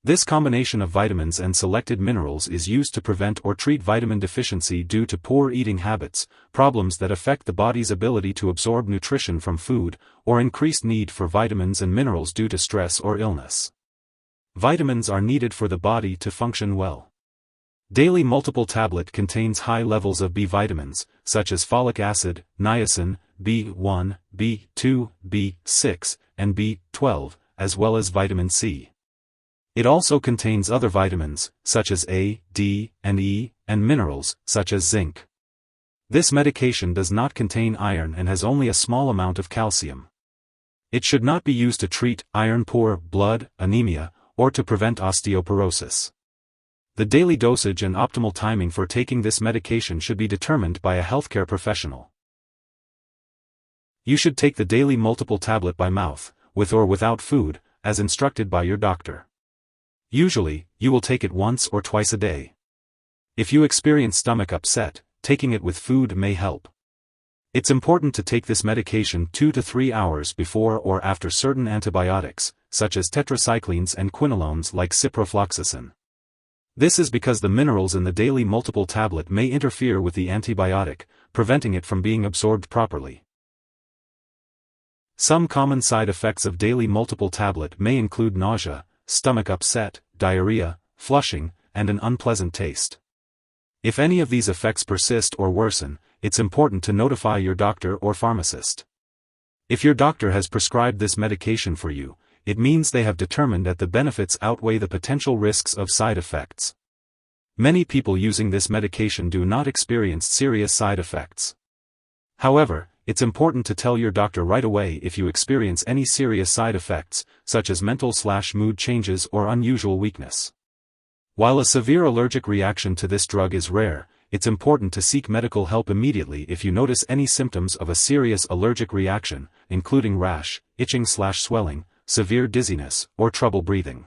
This combination of vitamins and selected minerals is used to prevent or treat vitamin deficiency due to poor eating habits, problems that affect the body's ability to absorb nutrition from food, or increased need for vitamins and minerals due to stress or illness. Vitamins are needed for the body to function well. Daily multiple tablet contains high levels of B vitamins, such as folic acid, niacin, B1, B2, B6, and B12, as well as vitamin C. It also contains other vitamins, such as A, D, and E, and minerals, such as zinc. This medication does not contain iron and has only a small amount of calcium. It should not be used to treat iron-poor blood, anemia, or to prevent osteoporosis. The daily dosage and optimal timing for taking this medication should be determined by a healthcare professional. You should take the daily multiple tablet by mouth, with or without food, as instructed by your doctor. Usually, you will take it once or twice a day. If you experience stomach upset, taking it with food may help. It's important to take this medication 2 to 3 hours before or after certain antibiotics, such as tetracyclines and quinolones like ciprofloxacin. This is because the minerals in the daily multiple tablet may interfere with the antibiotic, preventing it from being absorbed properly. Some common side effects of daily multiple tablet may include nausea, stomach upset, diarrhea, flushing, and an unpleasant taste. If any of these effects persist or worsen, it's important to notify your doctor or pharmacist. If your doctor has prescribed this medication for you, it means they have determined that the benefits outweigh the potential risks of side effects. Many people using this medication do not experience serious side effects. However, it's important to tell your doctor right away if you experience any serious side effects, such as mental/mood changes or unusual weakness. While a severe allergic reaction to this drug is rare, it's important to seek medical help immediately if you notice any symptoms of a serious allergic reaction, including rash, itching/swelling, severe dizziness, or trouble breathing.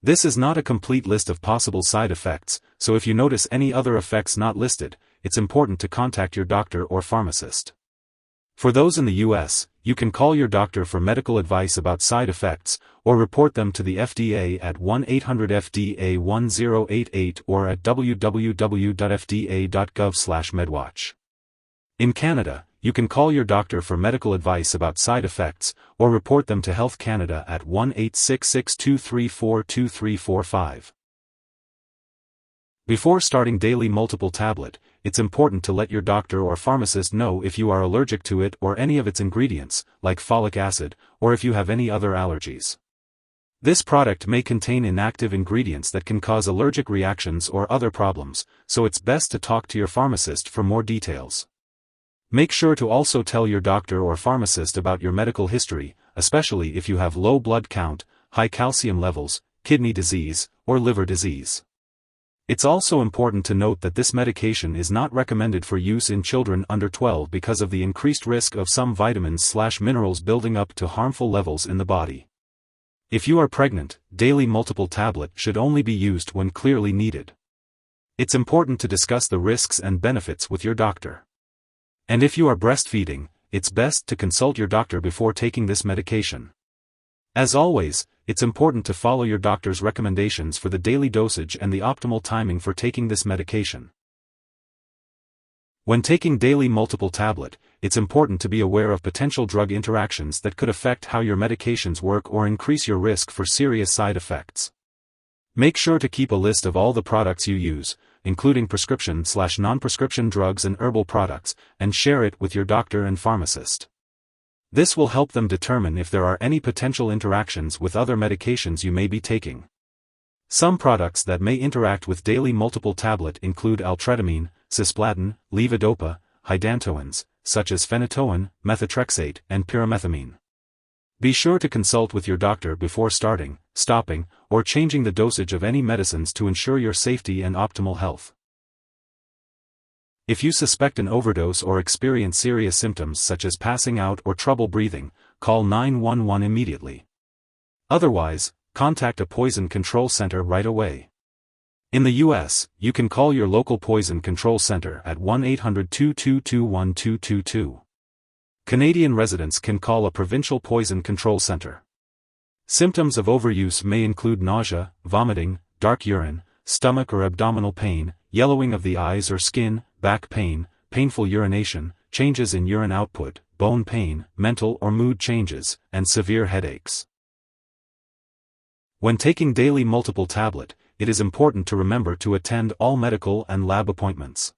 This is not a complete list of possible side effects, so if you notice any other effects not listed, it's important to contact your doctor or pharmacist. For those in the US, you can call your doctor for medical advice about side effects, or report them to the FDA at 1-800-FDA-1088 or at www.fda.gov/medwatch. In Canada, you can call your doctor for medical advice about side effects, or report them to Health Canada at 1-866-234-2345. Before starting daily multiple tablet, it's important to let your doctor or pharmacist know if you are allergic to it or any of its ingredients, like folic acid, or if you have any other allergies. This product may contain inactive ingredients that can cause allergic reactions or other problems, so it's best to talk to your pharmacist for more details. Make sure to also tell your doctor or pharmacist about your medical history, especially if you have low blood count, high calcium levels, kidney disease, or liver disease. It's also important to note that this medication is not recommended for use in children under 12 because of the increased risk of some vitamins/minerals building up to harmful levels in the body. If you are pregnant, daily multiple tablet should only be used when clearly needed. It's important to discuss the risks and benefits with your doctor. And if you are breastfeeding, it's best to consult your doctor before taking this medication. As always, it's important to follow your doctor's recommendations for the daily dosage and the optimal timing for taking this medication. When taking daily multiple tablet, it's important to be aware of potential drug interactions that could affect how your medications work or increase your risk for serious side effects. Make sure to keep a list of all the products you use, including prescription/non-prescription drugs and herbal products, and share it with your doctor and pharmacist. This will help them determine if there are any potential interactions with other medications you may be taking. Some products that may interact with daily multiple tablet include altretamine, cisplatin, levodopa, hydantoins, such as phenytoin, methotrexate, and pyrimethamine. Be sure to consult with your doctor before starting, stopping, or changing the dosage of any medicines to ensure your safety and optimal health. If you suspect an overdose or experience serious symptoms such as passing out or trouble breathing, call 911 immediately. Otherwise, contact a poison control center right away. In the US, you can call your local poison control center at 1-800-222-1222. Canadian residents can call a provincial poison control center. Symptoms of overuse may include nausea, vomiting, dark urine, stomach or abdominal pain, yellowing of the eyes or skin, back pain, painful urination, changes in urine output, bone pain, mental or mood changes, and severe headaches. When taking daily multiple tablet, it is important to remember to attend all medical and lab appointments.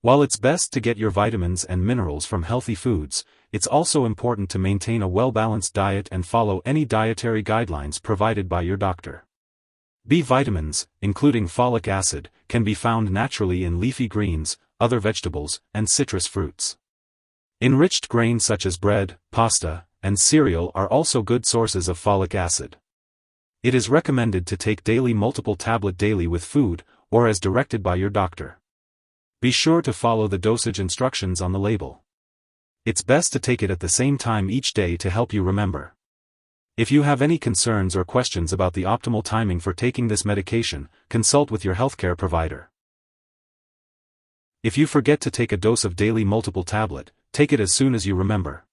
While it's best to get your vitamins and minerals from healthy foods, it's also important to maintain a well-balanced diet and follow any dietary guidelines provided by your doctor. B vitamins, including folic acid, can be found naturally in leafy greens, other vegetables, and citrus fruits. Enriched grains such as bread, pasta, and cereal are also good sources of folic acid. It is recommended to take daily multiple tablet daily with food, or as directed by your doctor. Be sure to follow the dosage instructions on the label. It's best to take it at the same time each day to help you remember. If you have any concerns or questions about the optimal timing for taking this medication, consult with your healthcare provider. If you forget to take a dose of daily multiple tablet, take it as soon as you remember.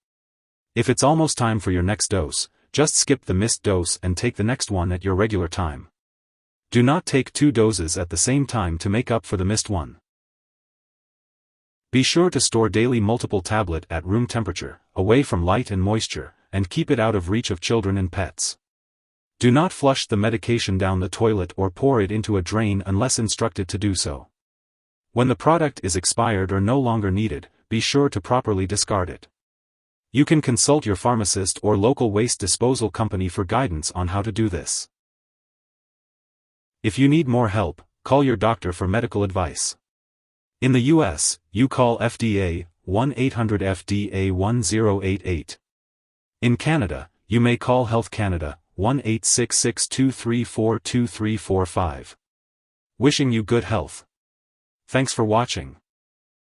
If it's almost time for your next dose, just skip the missed dose and take the next one at your regular time. Do not take 2 doses at the same time to make up for the missed one. Be sure to store daily multiple tablet at room temperature, away from light and moisture, and keep it out of reach of children and pets. Do not flush the medication down the toilet or pour it into a drain unless instructed to do so. When the product is expired or no longer needed, be sure to properly discard it. You can consult your pharmacist or local waste disposal company for guidance on how to do this. If you need more help, call your doctor for medical advice. In the US, you call FDA 1-800-FDA-1088. In Canada, you may call Health Canada 1-866-234-2345. Wishing you good health. Thanks for watching.